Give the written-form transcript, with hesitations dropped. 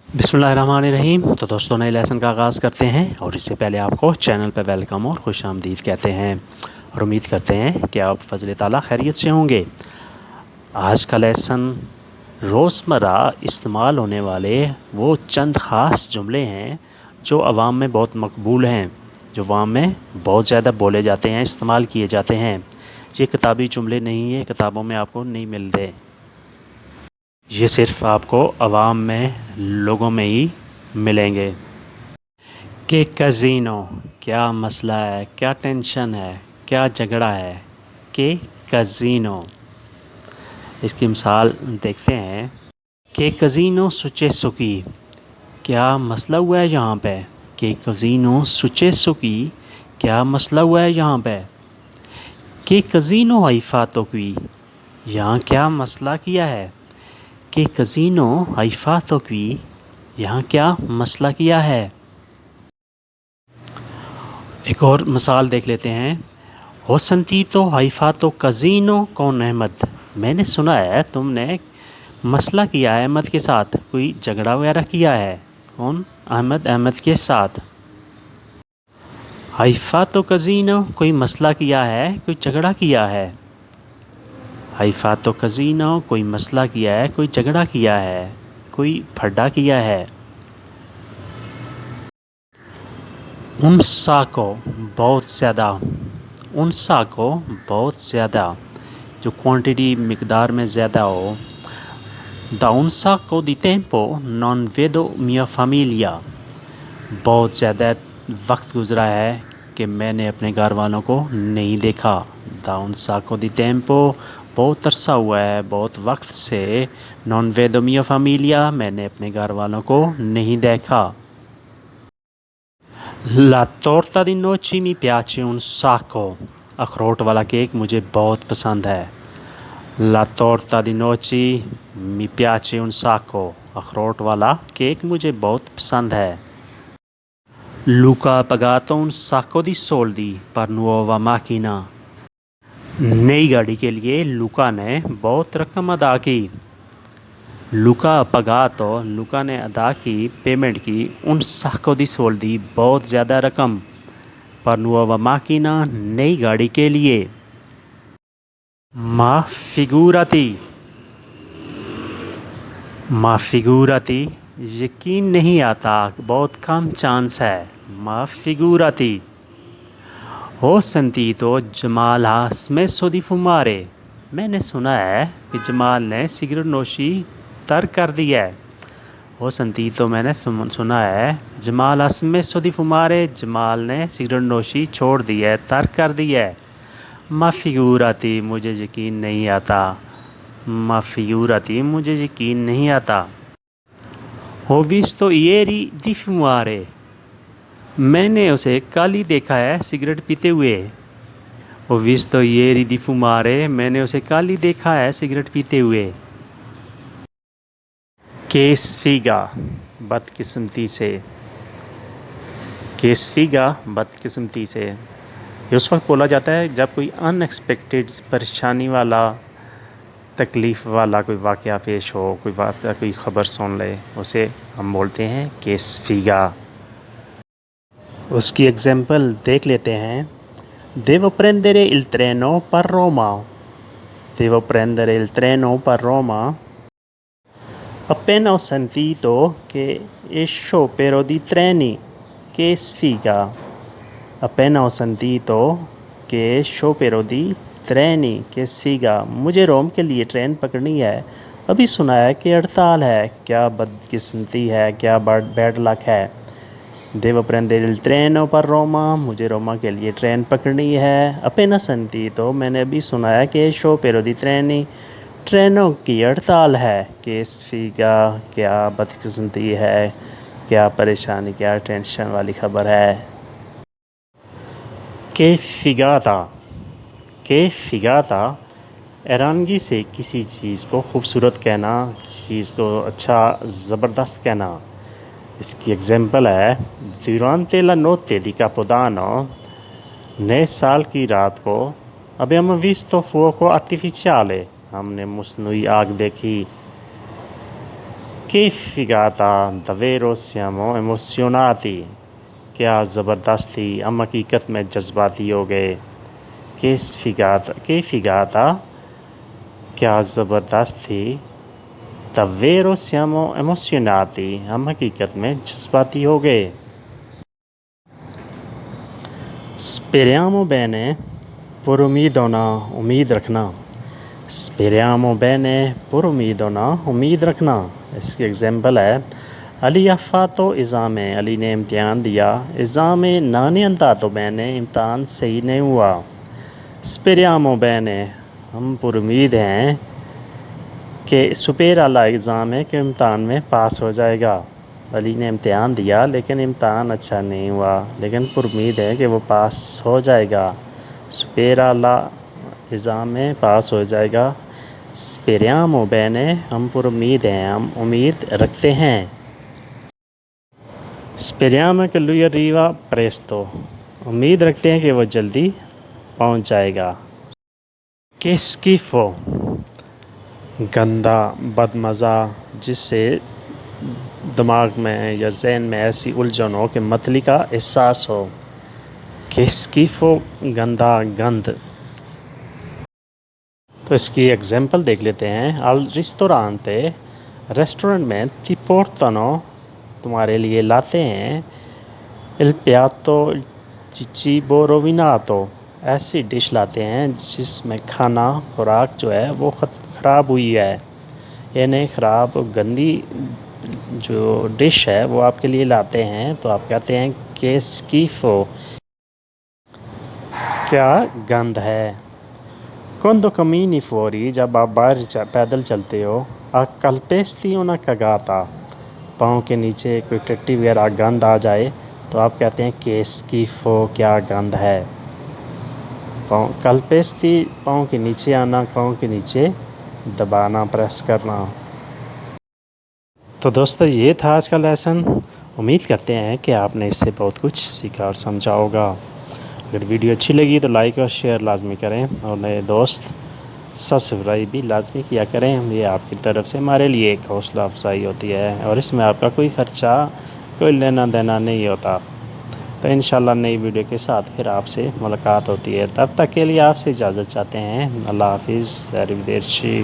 बिस्मिल्लाहिर्रहमानिर्रहीम। तो दोस्तों, नए लेसन का आगाज़ करते हैं और इससे पहले आपको चैनल पर वेलकम और खुश आमदीद कहते हैं और उम्मीद करते हैं कि आप फ़ज़ल ताला खैरियत से होंगे। आज का लेसन रोज़मर्रा इस्तेमाल होने वाले वो चंद ख़ास जुमले हैं जो अवाम में बहुत मकबूल हैं, जो अवाम में बहुत ज़्यादा बोले जाते हैं, इस्तेमाल किए जाते हैं। ये किताबी जुमले नहीं है, किताबों में आपको नहीं मिलते। ये सिर्फ़ आपको अवाम में, लोगों में ही मिलेंगे। कि कज़िनो, क्या मसला है, क्या टेंशन है, क्या झगड़ा है। कि कज़िनो। इसकी मिसाल देखते हैं। कि कज़िनो सुचेसुकी, क्या मसला हुआ है यहाँ पे। कि कज़िनो सुचेसुकी, क्या मसला हुआ है यहाँ पे। कि कज़िनो हाइफातोकी, यहाँ क्या मसला किया है। कि कज़िनो हाइफातोकी, यहाँ क्या मसला किया है। एक और मिसाल देख लेते हैं। हो संती तो हाइफा तो कज़िनो कौन अहमद, मैंने सुना है तुमने मसला किया है अहमद के साथ, कोई झगड़ा वगैरह किया है। कौन? अहमद के साथ। हाइफा तो कज़िनो, कोई मसला किया है, कोई झगड़ा किया है। हाइफा तो कज़िनो, कोई मसला किया है, कोई झगड़ा किया है, कोई फड्डा किया है। उनसा को, बहुत ज़्यादा। उनसा को, बहुत ज़्यादा, जो क्वांटिटी मिकदार में ज़्यादा हो। Da un sacco di tempo non vedo mia famiglia, बहुत ज़्यादा वक्त गुज़रा है कि मैंने अपने घर वालों को नहीं देखा। Da un sacco di tempo, बहुत अरसा हुआ है, बहुत वक्त से। Non vedo mia famiglia, मैंने अपने घर वालों को नहीं देखा। La torta di noci mi piace un sacco, अखरोट वाला केक मुझे बहुत पसंद है। La torta di noci mi piace un sacco, अखरोट वाला केक मुझे बहुत पसंद है। Luca ha pagato un sacco di soldi per nuova macchina, नई गाड़ी के लिए लुका ने बहुत रकम अदा की। लुका पगातो, लुका ने अदा की, पेमेंट की। उन साको दी सोल्दी, बहुत ज़्यादा रकम। पर नुआ माकिना, नई गाड़ी के लिए। मा फिगूराती, मा फिगूराती, यकीन नहीं आता, बहुत कम चांस है। मा फिगूराती। हो संती तो जमाल में सोदी फुमारे, मैंने सुना है कि जमाल ने सिगरेट नोशी तर्क कर दी है। हो संती तो मैंने सुना है जमाल में सोदी फुमारे, जमाल ने सिगरेट नोशी छोड़ दी है, तर्क कर दी है। मा फिगूराती, मुझे यकीन नहीं आता। मा फिगूराती, मुझे यकीन नहीं आता। हो विस्तो इएरी दी फुमारे, मैंने उसे कल ही देखा है सिगरेट पीते हुए। हो विस्तो इएरी दी फुमारे, मैंने उसे कल ही देखा है सिगरेट पीते हुए। केसफीगा, बदकिस्मती से। केसफीगा, बदकिस्मती से, ये उस वक्त बोला जाता है जब कोई अनएक्सपेक्टेड परेशानी वाला, तकलीफ़ वाला कोई वाक़या पेश हो, कोई ख़बर सुन ले, उसे हम बोलते हैं केसफीगा। उसकी एग्जांपल देख लेते हैं। Devo prendere il treno per Roma. Devo prendere il treno per Roma. Appena ho sentito che è sciopero di treni, che sfiga. Appena ho sentito che è sciopero di treni, che sfiga. मुझे रोम के लिए train पकड़नी है, अभी सुना है कि हड़ताल है, क्या बदकिस्मती है, क्या बैड लक है। Devo prendere il treno per Roma, मुझे रोमा के लिए ट्रेन पकड़नी है। Appena sentito, मैंने अभी सुना है कि sciopero di treni, ट्रेनों की हड़ताल है। कि sfiga, क्या बदकिस्मती है, क्या परेशानी, क्या टेंशन वाली खबर है। कि फिगाता, कि फिगाता, हैरानगी से किसी चीज़ को खूबसूरत कहना, किसी चीज़ को अच्छा ज़बरदस्त कहना। इसकी एग्जांपल है Durante la notte di Capodanno, नए साल की रात को, abbiamo visto fuoco artificiale, हमने मसनूई आग देखी। Che figata, davvero siamo emozionati. کیا زبردست تھی، ہم حقیقت میں جذباتی ہو گئے. Che figata, کیا زبردست تھی. Davvero siamo emozionati, ہم حقیقت میں جذباتی ہو گئے. Speriamo bene, پر امید ہونا، امید رکھنا. Speriamo bene, پر امید ہونا، امید رکھنا. اس کی ایگزامپل ہے علی ha fatto esame، علی نے امتحان دیا. esame non è andato bene، امتحان صحیح نہیں ہوا. Speriamo bene، ہم پر امید ہیں کہ supera l'esame، کہ امتحان میں پاس ہو جائے گا. علی نے امتحان دیا لیکن امتحان اچھا نہیں ہوا، لیکن پر امید ہے کہ وہ پاس ہو جائے گا. supera l'esame، پاس ہو جائے گا. Speriamo bene، ہم پر امید ہیں، ہم امید رکھتے ہیں. Speriamo che lui arriva presto، امید رکھتے ہیں کہ وہ جلدی پہنچ جائے گا. Che schifo، گندا، بدمزہ، جس سے دماغ میں یا ذہن میں ایسی الجھن ہو کہ متلی کا احساس ہو. Che schifo، گندا، گند. تو اس کی ایگزامپل دیکھ لیتے ہیں. al ristorante، ریسٹورنٹ میں ti portano، تمہارے لیے لاتے ہیں. il piatto di cibo rovinato، ایسی ڈش لاتے ہیں جس میں کھانا، خوراک جو ہے وہ خراب ہوئی ہے، یعنی خراب گندی جو ڈش ہے وہ آپ کے لیے لاتے ہیں. تو آپ کہتے ہیں کہ schifo، کیا گند ہے. quando cammini fuori، جب آپ باہر پیدل چلتے ہو. a calpesti una cagata، پاؤں کے نیچے کوئی ٹٹی وغیرہ گند آ جائے تو آپ کہتے ہیں کہ schifo، کیا گند ہے. calpesti، پاؤں کے نیچے آنا، پاؤں کے نیچے دبانا، پریس کرنا. تو دوستو یہ تھا آج کا لیسن. امید کرتے ہیں کہ آپ نے اس سے بہت کچھ سیکھا اور سمجھا ہوگا. اگر ویڈیو اچھی لگی تو لائک اور شیئر لازمی کریں، اور نئے دوست سبسکرائب بھی لازمی کیا کریں. یہ آپ کی طرف سے ہمارے لیے ایک حوصلہ افزائی ہوتی ہے، اور اس میں آپ کا کوئی خرچہ، کوئی لینا دینا نہیں ہوتا. تو انشاءاللہ نئی ویڈیو کے ساتھ پھر آپ سے ملاقات ہوتی ہے. تب تک کے لیے آپ سے اجازت چاہتے ہیں. اللہ حافظ. arrivederci.